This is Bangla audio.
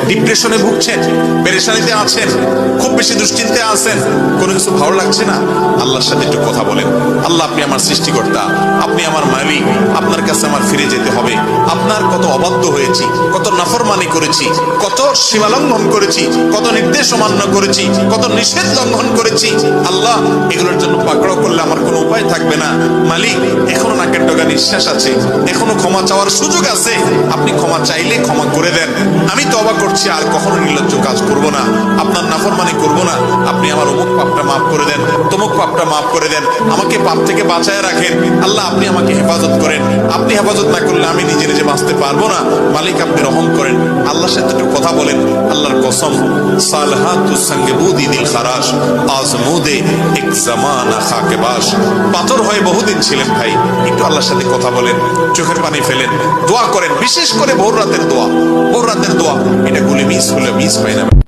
ডিপ্রেশনে ভুগছেন, পেরেশানিতে আছেন, খুব বেশি দুশ্চিন্তায় আছেন, কোনো কিছু ভালো লাগছে না, আল্লাহর সাথে একটু কথা বলেন। আল্লাহ, আপনি আমার সৃষ্টিকর্তা, আপনি আমার মালিক, আপনার কাছে আমার ফিরে যেতে হবে। আপনার কত অবাধ্য হয়েছি, কত নাফরমানি করেছি, কত সীমা লঙ্ঘন করেছি, কত নির্দেশ অমান্য করেছি, কত নিষেধ লঙ্ঘন করেছি। আল্লাহ, এগুলোর জন্য পাকড়াও করলে আমার কোনো উপায় থাকবে না। মালিক, এখনো নাকের ডগা নিঃশ্বাস আছে, এখনো ক্ষমা চাওয়ার সুযোগ আছে। আপনি ক্ষমা চাইলে ক্ষমা করে দেন। আমি তওবা করছি, আর কখনো নির্লজ্জ কাজ করব না, আপনার নাফরমানি করব না। আপনি আমার অমুক পাপটা মাফ করে দেন, তমুক পাপটা মাফ করে দেন, আমাকে পাপ থেকে বাঁচায় রাখেন। আল্লাহ, আপনি আমাকে হেফাজত করেন। আপনি হেফাজত না করলে আমি নিজে নিজে বাঁচতে পারবো না। মালিক, আপনি রহম করেন। আল্লাহর সাথে একটু কথা বলেন। আল্লাহর কসম, সালহাতুস সঙ্গে বুদি দিল খারাস, আজমুদে এক জামানা খাকে বাস। পাথর হয়ে বহুদিন ছিলেন ভাই, একটু আল্লাহর সাথে কথা বলেন, চোখের পানি ফেলেন, দোয়া করেন। বিশেষ করে ভোর রাতের দোয়া, ভোর রাতের দোয়া, এটা গুলি মিস হলে মিস পাই না।